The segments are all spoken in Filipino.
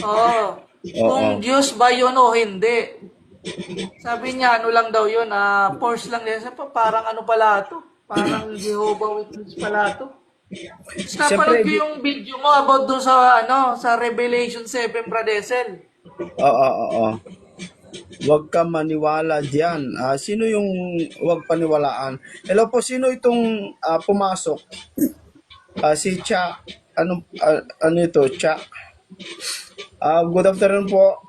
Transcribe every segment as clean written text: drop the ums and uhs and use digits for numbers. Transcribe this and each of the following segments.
Oo. Oo. Kung Diyos ba yun o hindi. Sabi niya, ano lang daw yun, force lang din. Sabi, parang ano pala to? Parang Jehovah Witness pala to. Tapos napanood Siyempre, ko yung video mo about dun sa, sa Revelation 7, Bradesel. oo, oo. Huwag ka maniwala diyan. Sino yung huwag paniwalaan? Hello po, sino itong pumasok? Si Cha. Ano ito? Cha. Good afternoon po.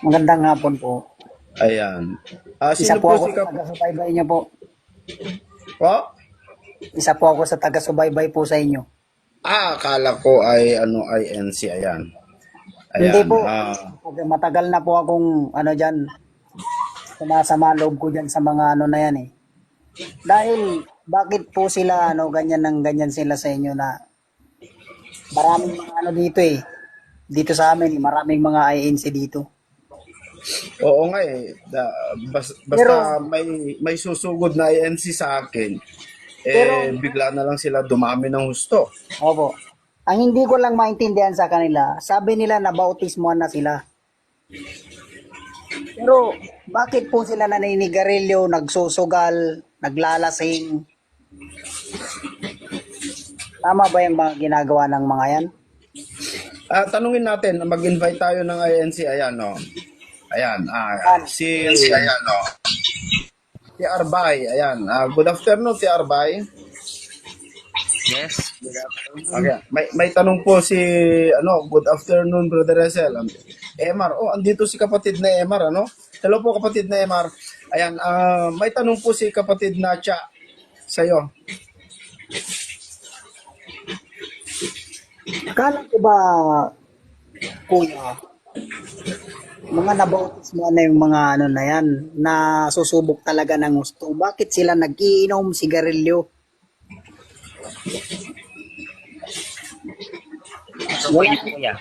Magandang hapon po. Ayan. Isa Sino po po ako si sa taga-subaybay niyo po. Po? Isa po ako sa taga-subaybay po sa inyo. Akala ko ay ano ay NC. Ayan. Hindi Ayan. po. Matagal na po akong diyan, sumasama loob ko diyan sa mga na yan eh. Dahil bakit po sila ganyan ng ganyan sila sa inyo na maraming mga dito eh. Dito sa amin, maraming mga INC dito. Oo nga eh. Basta Pero may susugod na INC sa akin, pero bigla na lang sila dumami ng husto. opo. Ang hindi ko lang maintindihan sa kanila, sabi nila na bautismohan na sila. Pero bakit po sila naninigarilyo, nagsusugal, naglalasing? Tama ba yung mga ginagawa ng mga yan? Tanungin natin, mag-invite tayo ng INC. Ayan, no. Ayan, Yan. si Arbay. Ayan, good afternoon, si Arbay. Yes. Okay. May tanong po si, good afternoon, Brother Resel. Emar, andito si kapatid na Emar, ano? Hello po, kapatid na Emar. Ayan, may tanong po si kapatid na Cha sa'yo. Akala ko ba, kuya, mga nabautismo na yung mga na yan, na susubok talaga ng gusto. Bakit sila nag-iinom sigarilyo? So po yun, kuya.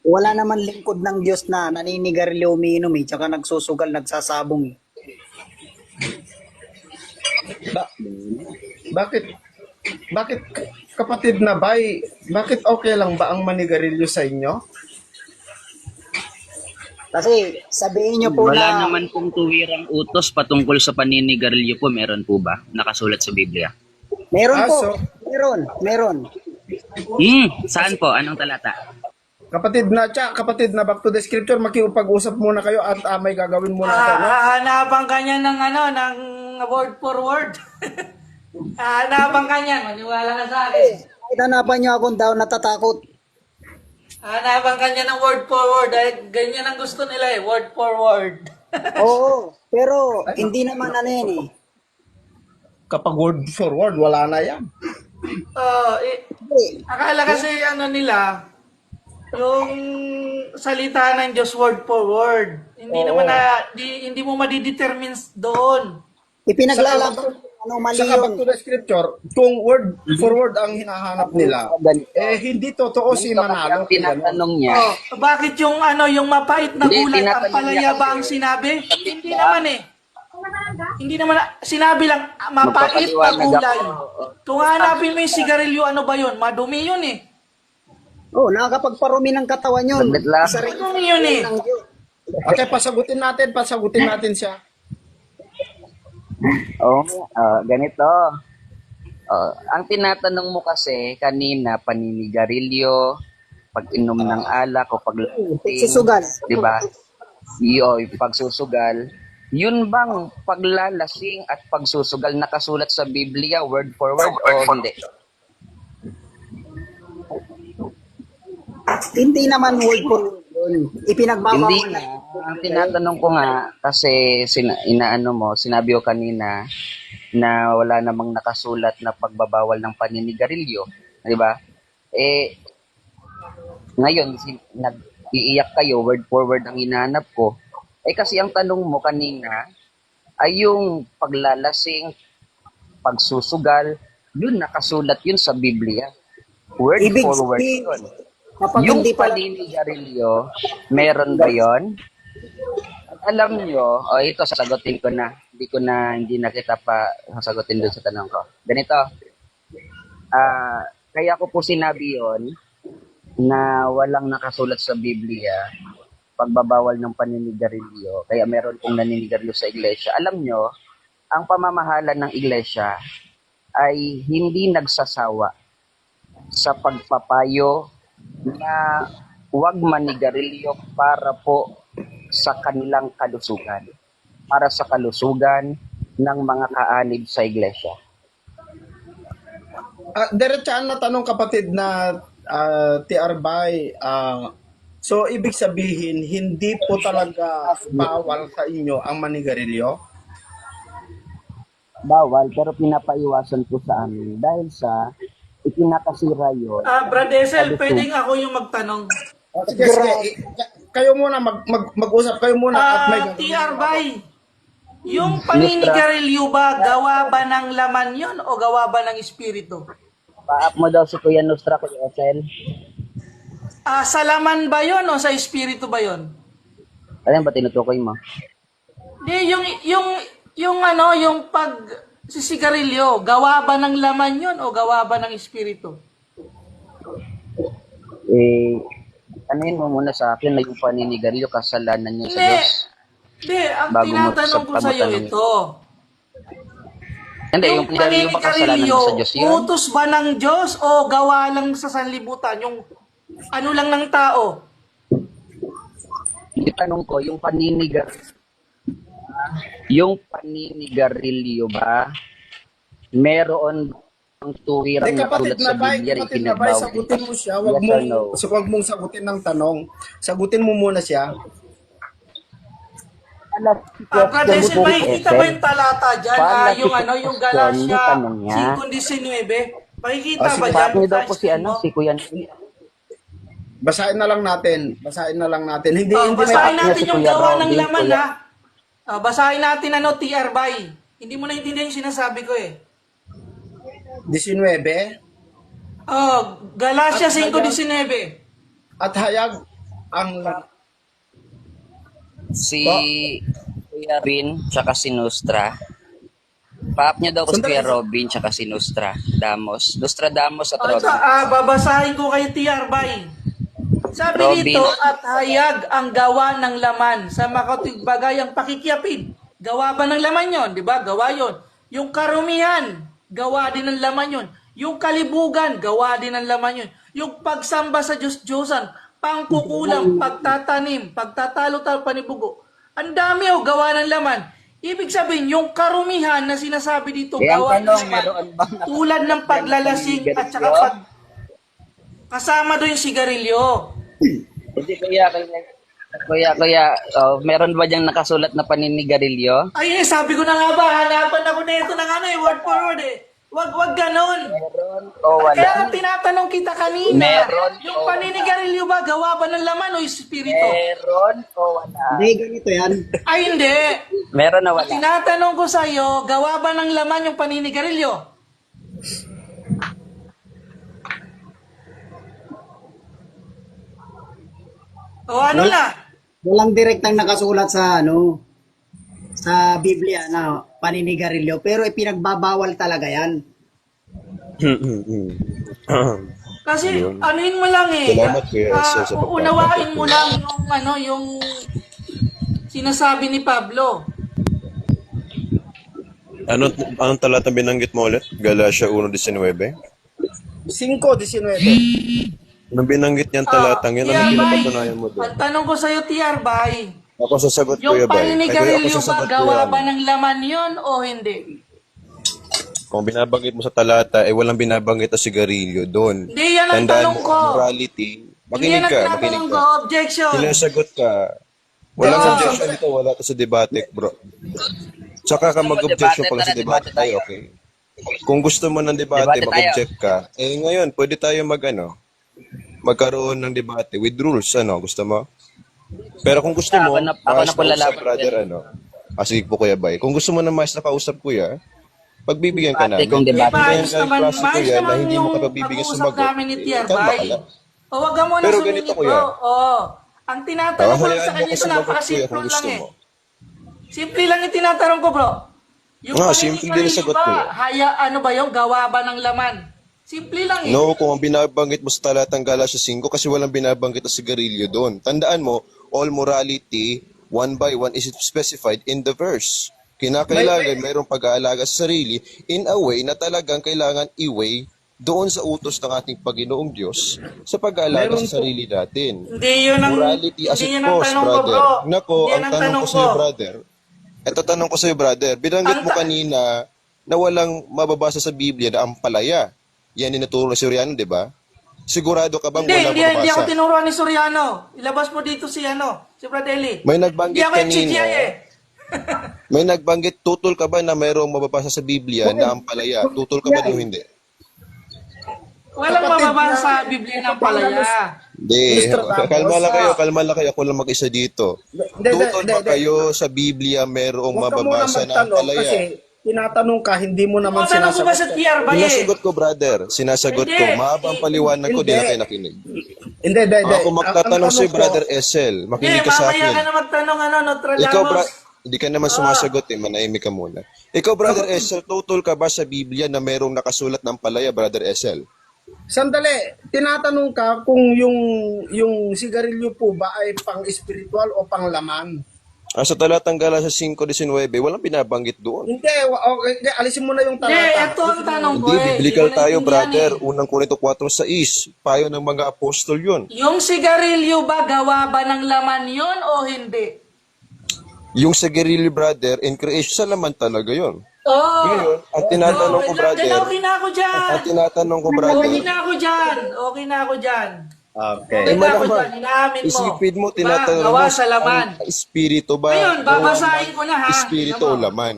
Wala naman lingkod ng Diyos na naninigarilyo umiinom eh, tsaka nagsusugal, nagsasabong eh. Ba- bakit bakit kapatid na bay, bakit okay lang ba ang manigarilyo sa inyo? Kasi sabihin nyo po Wala na, naman pong tuwirang utos patungkol sa paninigarilyo po. Meron po ba? Nakasulat sa Biblia. meron po, So meron. Saan po? Anong talata? kapatid na back to the scripture, makipag-usap muna kayo at may gagawin muna ako, no? Hahanapan ka niya ng ng word for word. Hahanapan ka niya, maniwala ka sa akin. Kahit hanapan nyo akong daw natatakot. Hahanapan ka niya ng word for word. Dahil ganyan ang gusto nila word for word. Oo, pero hindi naman yan eh. Kapag word for word, wala na yan. Hindi. Akala kasi nila, yung salita ng Diyos word for word. Hindi Oo. naman hindi mo madidetermine doon. Ipinaglalaban mali Saka back yun. to the scripture, kung word for word ang hinahanap nila, hindi totoo si Manalo. Ang tinatanong niya, Bakit yung yung mapait na Hindi, gulay ang tinatanong palaya niya ba kasi- ang sinabi? Hindi naman eh. Hindi naman sinabi lang mapait na Magpapaliwanag gulay. ako. Kung hanapin mo yung sigarilyo, ano ba yun? Madumi yun eh. Oh, nakakapagparumi ng katawan yun. Saglit lang. Isa rin Madumi yun eh. ng Diyos. Okay, pasagutin natin siya. Ganito. Ang tinatanong mo kasi kanina, paninigarilyo, pag-inom ng alak o paglasing, Susugal. di ba? Yung pagsusugal. Yun bang paglalasing at pagsusugal nakasulat sa Biblia word for word o hindi? Hindi naman word for word yun. Hindi Ipinagbabawal nga. na. Ang tinatanong ko nga kasi sinabi ko kanina na wala namang nakasulat na pagbabawal ng paninigarilyo, di ba? Ngayon nag-iiyak kayo word for word ang hinahanap ko. Kasi ang tanong mo kanina ay yung paglalasing, pagsusugal, yun nakasulat yun sa Biblia. Word Ibig for word sabihin, yun. kapag Yung hindi pala, paninigarilyo, meron ba yon? At alam nyo, ito sasagutin ko na. Hindi na kita pa sasagutin dun sa tanong ko. Ganito, kaya ko po sinabi yon na walang nakasulat sa Biblia, pagbabawal ng paninigarilyo, kaya meron pong naninigarilyo sa iglesia. Alam nyo, ang pamamahala ng iglesia ay hindi nagsasawa sa pagpapayo na huwag manigarilyo para po sa kanilang kalusugan, para sa kalusugan ng mga kaanib sa iglesia. Diretsahan na tanong kapatid na TR Bay, so ibig sabihin hindi po talaga bawal sa inyo ang manigarilyo? Bawal, pero pinapaiwasan po sa amin dahil sa ikinakasira yun. Brad Esel, pwedeng ako yung magtanong. Sige, sige. Kayo muna, mag-usap kayo muna at may TR Bay, yung paninigarilyo ba, gawa ba ng laman yon o gawa ba ng espiritu? Pa-up mo daw si Kuya Nostra, Kuya Esel. Sa laman ba yon o sa espiritu ba yon? Alam ba tinutukoy mo? Di, yung pag sisigarilyo, gawa ba ng laman yon o gawa ba ng espiritu? Anuhin mo muna sa akin na yung paninigarilyo kasalanan niyo sa Hindi. Diyos. Hindi, ang Bago mo tinatanong ko sa iyo tanong. ito. Hindi, yung paninigarilyo ba kasalanan paninigarilyo, mo sa Diyos yun? utos ba ng Diyos o gawa lang sa sanlibutan? Yung ano lang ng tao? Itanong ko, yung paninigarilyo ba, meron ang tuwirang Hindi, kapatid natulad sa na bay, Biblia na kapatid na bay, ikinabawal? sagutin mo siya. Yes or no? Wag mong sagutin ng tanong. Sagutin mo muna siya. Brad Esel, makikita ba yung talata dyan? Yung Galatia tanong niya. 5:19? Makikita ba dyan? Pa-up niyo daw po si si Kuya Basahin na lang natin. Basahin na lang natin. Hindi Basahin may- natin si yung Kuya gawa ng Robin, laman, Kuya. ha? Basahin natin TR Bay. Hindi mo naintindihan yung sinasabi ko eh. 19. Galatia 5:19. At hayag ang si Kuya Robin tsaka si Nostra. Pa-up niyo daw po si Sandali. Kuya Robin tsaka si Nostra Damos. Nostra Damos at Robin. Babasahin ko kay TR Bay. Sabi Robin. dito, at hayag ang gawa ng laman sa makatigbagayang pakikiapid. Gawa ba ng laman yon? Di ba? Gawa yon. Yung karumihan, gawa din ng laman yon. Yung kalibugan, gawa din ng laman yon. Yung pagsamba sa Diyos-Diyosan, pangkukulang, pagtatanim, pagtatalo-talo, panibugo. Ang dami gawa ng laman. Ibig sabihin, yung karumihan na sinasabi dito, Kaya ang gawa ng tanong, laman, meron bang tulad ng paglalasing at saka kasama doon yung sigarilyo. Hindi Kuya, meron ba diyang nakasulat na paninigarilyo? Ay, sabi ko na nga ba, hanapan ako na ito ng word for word eh. Wag ganon. Meron o wala? Kaya nga tinatanong kita kanina, Meron yung paninigarilyo ba, gawa ba ng laman o espiritu? Meron o wala? Hindi, ganito yan. Ay, hindi. Meron na wala? Tinatanong ko sa'yo, gawa ba ng laman yung paninigarilyo? O ano na? Walang direktang nakasulat sa Biblia na paninigarilyo, pero ipinagbabawal talaga yan. Kasi anuin mo lang eh. Salamat, Kuya Esel, sa Unawain mo lang yung sinasabi ni Pablo. Anong talata binanggit mo ulit? Galatia 1:19? 5:19. Nung binanggit niyang talatang yan, TR ano Bay, pinapatunayan mo doon? ang tanong ko sa'yo, TR Bay, Ako sasagot, yung Kuya Bay. paninigarilyo Ako ba, sasagot, gawa Kuya. ba ng laman yon o hindi? Kung binabanggit mo sa talata, walang binabanggit na sigarilyo doon. Hindi, yan ang Tandaan tanong mo, ko. morality. Hindi Makinig yan ang ka, tinatanong makinig ko, ka. objection. Sinasagot ka. Walang objection dito, wala to sa debate, bro. Tsaka ka mag-objection pala sa debate tayo, okay? Kung gusto mo ng debate, Debate tayo. mag-object ka. Ngayon, pwede tayo magkaroon ng debate with rules, gusto mo? Pero kung gusto mo, Ako na po kausap, lalaban. brother, sige po, Kuya Bay. Kung gusto mo na mais na kausap, Kuya, pagbibigyan ka Debate namin. kung debate. Maayos Kaya naman, klase, maayos Kuya, na naman hindi mo yung ka pagbibigyan pag-uusap sumagot. namin ni TR Kalma ka Bay. lang. O, wag ka muna Pero sumingit, ganito, bro. Kuya. Ang tinatanong ko lang sa Hayaan mo kanya ko ito, sumagot, Kuya, napakasimple kung lang gusto eh. mo. Simple lang yung tinatanong ko, bro. Yung Simple din ang sagot ko, ba, eh. ano ba yung gawa ba ng laman? Simple lang eh. No, kung ang binabanggit mo sa talatang Galatia 5, kasi walang binabanggit na sigarilyo doon. Tandaan mo, all morality, one by one, is specified in the verse. Kinakailangan mayroong pag-aalaga sa sarili in a way na talagang kailangan i-weigh doon sa utos ng ating Panginoong Diyos sa pag-aalaga sa sarili natin. Hindi yun ang, Morality as hindi it yun ang goes, tanong ko, brother. bro. Nako, Hindi ang yan tanong ko sa'yo, brother. Ito tanong ko sa'yo, brother. Binanggit mo kanina na walang mababasa sa Biblia na ampalaya. Yan inuturo ni Soriano, di ba? Sigurado ka bang walang Hindi ako mababasa? tinuruan ni Soriano. Ilabas mo dito si Bradley. May nagbanggit Hindi ako yung kanina. CGI eh. May nagbanggit, tutol ka ba na mayroong mababasa sa Biblia na ampalaya? Tutol ka ba o hindi? Walang mababasa sa Biblia ng palaya. Hindi. Mr. Ramos, Kalma lang kayo. Ako lang mag-isa dito. Tutol ba kayo sa Biblia mayroong Huwag ka muna mababasa na magtanong kasi ampalaya? tinatanong ka, hindi mo naman Tanong ko ba sa sinasagot. PR ba eh? Sinasagot ko, brother. Sinasagot ko. Hindi. Mahabang paliwanag ko, di na kayo nakinig. Hindi. Ako magtatanong Ang si tanong Brother ko, Esel. Hindi, Makinig ka sa mamaya ka akin. na magtanong Ikaw, Nostradamus. hindi ka naman sumasagot eh. Manahimik ka muna. Ikaw, Brother Esel, tutol ka ba sa Biblia na mayroong nakasulat ng palaya, Brother Esel? Sandali, tinatanong ka kung yung sigarilyo po ba ay pang-spiritual o pang-laman? Sa talatang Galatia 5:19, walang binabanggit doon. Hindi, okay, alisin mo na yung Hindi, talata. ito ang tanong ko Hindi, eh. biblical Hindi ko tayo, naintindihan brother. eh. Unang Korinto 4:6. Payo ng mga apostol yun. Yung sigarilyo ba, gawa ba ng laman yun o hindi? Yung sigarilyo, brother, in creation, sa laman talaga yun. Oh. Ngayon, ang tinatanong ko, brother, Okay na ako dyan. ang tinatanong ko, Okay brother, na ako dyan. Okay na ako dyan. Okay. Okay na ako malamang, dyan. Inaamin mo. isipin mo, Diba? tinatanong Gawa mo, sa laman. ang espiritu ba? Ngayon, babasahin ko na ha. Espiritu o Tingnan mo. laman?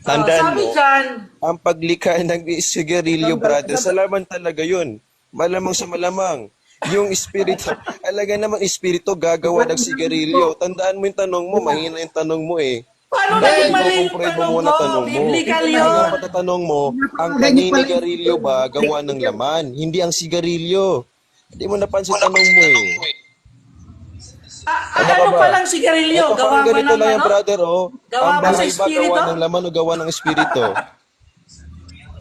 Tandaan Sabi mo, dyan, ang paglikha ng sigarilyo, brother, sa laman talaga yun. Malamang sa malamang. Yung espiritu, alaga naman espiritu, gagawa ng sigarilyo. Tandaan mo yung tanong mo, mahina yung tanong mo eh. paano naging mali yung Kumpre mo tanong muna ko? tanong mo. Biblical Ang yun. patatanong mo, ang paninigarilyo ba gawa ng laman? Hindi ang sigarilyo. Hindi mo napansin tanong mo eh. Ano pa lang sigarilyo? Ito Gawa parang ba ganito ng lang yan, ano? brother, oh. Gawa Ang ba sa bahay ba espiritu? gawa ng laman o gawa ng espiritu?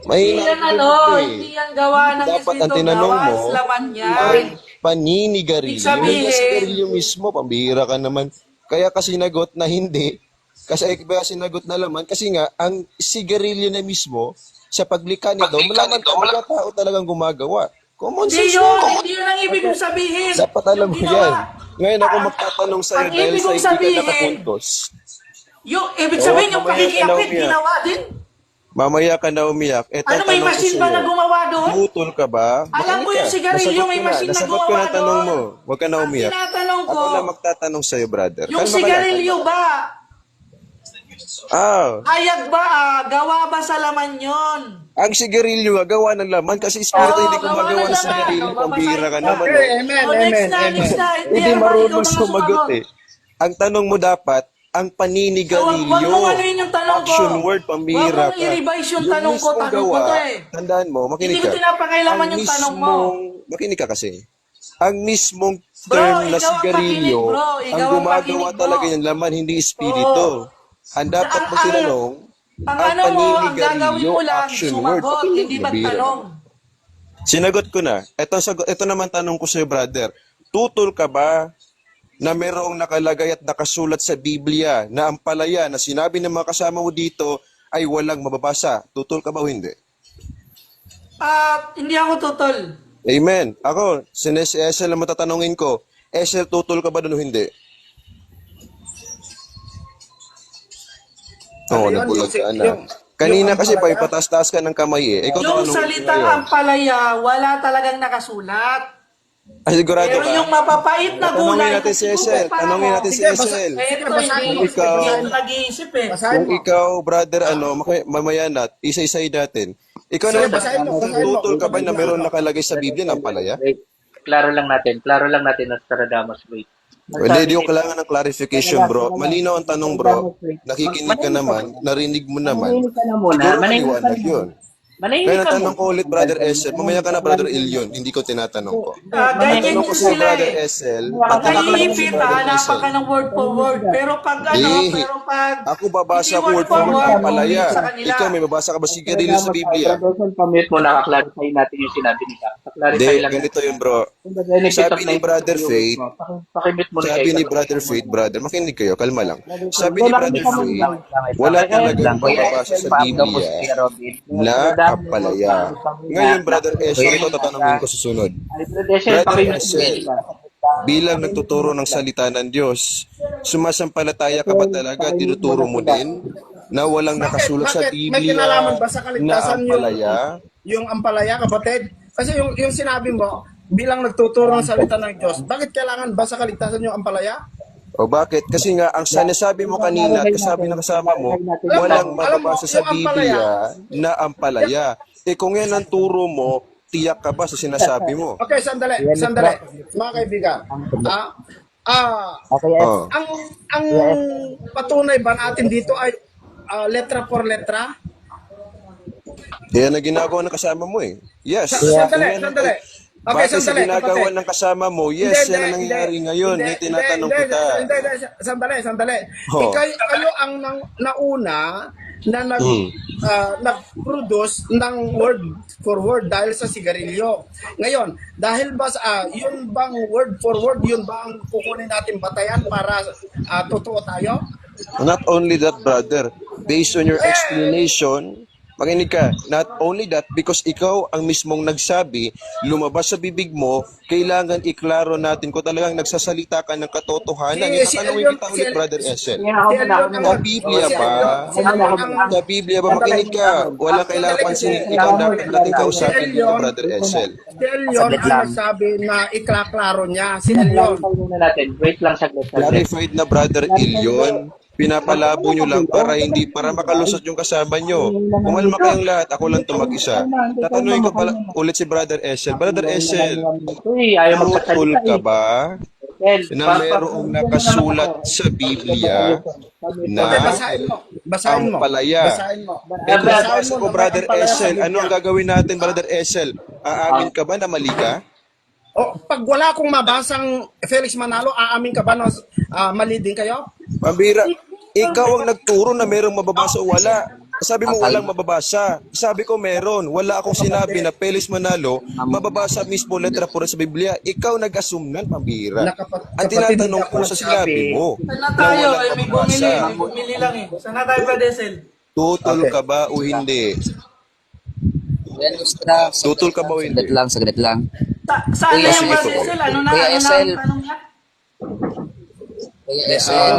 Mahina Hindi yan ang ano, ganito eh. hindi yan gawa ng Dapat ang espiritu. tinanong Gawa mo, sa laman ang yan. paninigarilyo. Ibig sabihin- Hindi ang sigarilyo mismo, pambihira ka naman. Kaya kasi sinagot na hindi. Kasi kaya sinagot na laman. Kasi nga, ang sigarilyo na mismo, sa paglikha nito, malaman talaga tao talagang gumagawa. Common Hindi sense yun, lang. hindi yun ang ibig kong sabihin. Dapat alam mo Yung ginawa. yan. Ngayon ako magtatanong sa'yo Ang dahil ibig sa kong hindi ka sabihin, nakapuntos. Yung ibig sabihin, yung mamaya ka na pakikiapit, umiyak. ginawa din. Mamaya ka na umiyak. Eto Ano, may tanong ko machine ba sa'yo. na gumawa doon? Tutol ka ba? Alam ko yung sigarilyo, may machine na Nasagot ko gumawa na tanong doon. mo. Huwag ka na Ang umiyak. tinatanong ko, Ako na magtatanong sa'yo, brother. yung Kalma ka lang. sigarilyo ba, hayag ba, gawa ba sa laman yon? Ang sigarilyo nga, gawa ng laman kasi espiritu Oo, hindi gawa gumagawa ng ng laman. sigarilyo. Babasahin Pambihira ka ko. naman. Okay, eh. amen, Oh, next amen, na. amen. Hindi ano ba, marunong ikaw na sumagot eh. Ang tanong mo dapat, ang Huwag paninigarilyo. mo ano yun yung tanong ko. Action word, pambihira Huwag ka. mong i-revise yung tanong ko. mismong Tanong ko to eh. Tandaan mo, makinig Hindi ko ka. pinapakailaman Ang yung tanong mo. Makinig ka kasi. Ang mismong Bro, term na ikaw ang sigarilyo, makinig, bro. ang Ikaw ang gumagawa makinig, bro. talaga yung laman, hindi espiritu. Ang dapat mo tinanong, Ang ano mo, ang gagawin mo lang, action word. sumagot, hindi Nabihira magtanong. ka. Sinagot ko na. Ito naman tanong ko sa'yo, brother. Tutol ka ba na mayroong nakalagay at nakasulat sa Biblia na ang palaya na sinabi ng mga kasama mo dito ay walang mababasa? Tutol ka ba o hindi? Hindi ako tutol. Amen. Ako, si Esel ang matatanungin ko. Esel, tutol ka ba doon o hindi? Oo, Ano yun? nabulag ka na. Yung- Kanina yung kasi pa, ampalaya? ipataas-taas ka ng kamay eh. Ikaw Yung tatanungin ko salitang ngayon. ampalaya, wala talagang nakasulat. Ay, sigurado Pero ka? yung mapapait na Tanungin gulay, natin si Esel. Tanungin natin si Esel. Ito, basahin hindi mo. Ikaw. hindi ako nag-iisip eh. Basahin Kung mo. ikaw, brother, mamaya na, isa-isay natin. Ikaw Sige, naman, basahin mo, basahin mo. tutol ka ba na meron nakalagay sa Biblia ng palaya? Wait, klaro lang natin Nostradamus, wait. Hindi yung kailangan ng clarification, bro. Malinaw ang tanong, bro. Nakikinig ka naman, narinig mo naman. Manahimik ka na muna. Siguro Manahimik ka maliwanag na. yun. Kaya natanong ko ulit, Brother Esel. Mamaya ka na, Brother Ilyon. Hindi ko tinatanong ko. Ganyan Tanong yun ko sa sila Brother eh. Esel. Pag Tanong ko lang si naiipit, Brother hahanapan ka Esel. ng word for word. Pero pag pero pag Ako babasa hindi ko word for word ang palaya. sa kanila. Ikaw, may babasa ka ba sigarilyo sa Biblia? Brother Esel, pamit mo, nakaklarify natin yung sinabi nila. Clarify Hindi, lang. ganito yun, bro. The benefit Sabi of ni Brother yung Faith, mo. Pakimit mo na Sabi kayo. ni Brother Faith, brother, makinig kayo, kalma lang. Sabi ni Brother Faith, wala talagang mababasa sa Biblia na apalaya. Ngayon, Brother Esel, ito tatanungin ko susunod. Ay, Brother Esel, Brother pakimit mo Esel, sila. bilang nagtuturo ng salita ng Diyos, sumasampalataya ka ba talaga, tinuturo mo din na walang nakasulat sa Bakit? May Biblia kinalaman ba sa na kaligtasan ampalaya? yung ampalaya, kapatid? Kasi yung sinabi mo, bilang nagtuturo ng salita ng Diyos, bakit kailangan ba sa kaligtasan yung ampalaya? O bakit? Kasi nga, ang sinasabi mo kanina at kasabi ng kasama mo, walang mababasa sa Biblia na ampalaya. Eh kung yan ang turo mo, tiyak ka ba sa sinasabi mo? Okay, sandali. Mga kaibigan, Oh. ang patunay ba natin dito ay letra por letra? Yan ang ginagawa ng kasama mo eh. Yes. Sandali. Kung yan- Okay, Base sa sandali, ginagawa kapatid. ng kasama mo, yes, yan ang nangyayari ngayon. May tinatanong kita. Sandali. Oh. Kayo ang nauna na nag-produce ng word for word dahil sa sigarilyo. Ngayon, dahil ba yun bang word for word, yun ba ang kukunin natin batayan para totoo tayo? Not only that, brother, based on your explanation, makinig ka, not only that, because ikaw ang mismong nagsabi, lumabas sa bibig mo, kailangan iklaro natin kung talagang nagsasalita ka ng katotohanan. Tatanungin kita ulit, Brother Esel. Sa Biblia ba? Sa Biblia ba? Makinig ka. Walang kailangan pansinin. Ikaw dapat natin kausapin dito, Brother Esel. Si Elion ang nagsabi na iklaklaro niya. Si Elion. Wait lang saglit. Clarified na, Brother Ilyon. Pinapalabo nyo lang para makalusot yung kasama nyo. Kumalma kayong lahat, ako lang to mag-isa. Tatanungin ko pala ulit si Brother Esel. Brother Esel, truthful ka ba na mayroong nakasulat sa Biblia na Basahin mo. ampalaya? Basahin mo. Ito nabasa ko, Brother Esel. Ano ang gagawin natin, Brother Esel? Aamin ka ba na mali ka? O, pag wala akong mabasang Felix Manalo, aamin ka ba na mali din kayo? Pambira, ikaw ang nagturo na mayroong mababasa o wala. Sabi mo walang mababasa. Sabi ko meron. Wala akong sinabi na Felix Manalo mababasa mismo letra pura sa Biblia. Ikaw nag-assume nan, pambira. Ang tinatanong ko sa sinabi mo Sana na tayo, walang may mababasa. bumili lang eh. Sana tayo, Brother Esel. Tutol ka ba o hindi? Tutol ka ba o hindi? Saglit lang. Saan na yung sige Brother po. Esel? Ano na Kuya ang Esel. tanong niya? Kuya Esel.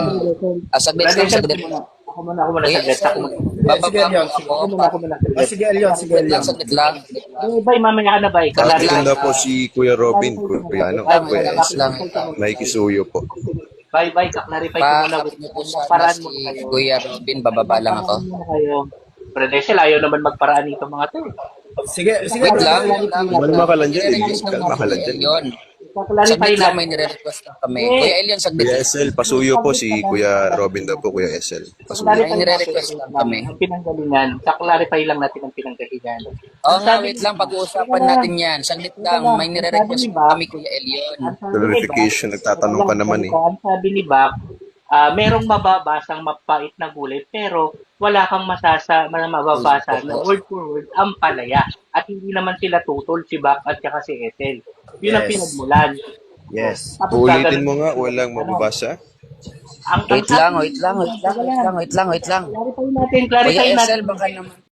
Saglit lang, saglit. Ako muna Kuya saglit. Esel, bababa mo ako. Sige, Elion. Saglit lang. Bay, mamaya ka na, bay. Ito na po si Kuya Robin. Kuya Esel. May kisuyo po. Bay, kaklarify ko muna. Pakapit niyo po sana Paraan si mo na kayo. Kuya Robin, bababa lang ako. Paraan muna kayo. Brother Esel, ayaw naman magparaan nito mga to. Sige. Wait lang. Kalma ka lang dyan, Elion. Kalma ka lang dyan. Elion. Kaklarify Saglit lang, lang. may nire-request lang kami. Kuya Elion, saglit Kuya lang. Esel, pasuyo po si Kuya Robin daw po, Kuya Esel. Pasuyo. May nire-request lang kami. Ang pinanggalingan. Kaklarify lang natin ang pinanggalingan. Oo nga, wait lang. Pag-uusapan natin yan. Saglit lang. May nire-request lang kami, Kuya Elion. Clarification, nagtatanong ka naman eh. Ang sabi ni Bak, merong mababasang mapait na gulay pero wala kang mababasa na word for word ang palaya. At hindi naman sila tutol, si Bak at saka si Ethel. Yun ang Yes. pinagmulan. Yes. Tapos Ulitin mo nga, walang mababasa. Ang Wait lang. Clarify natin, Kuya clarify natin. Esel, baka naman.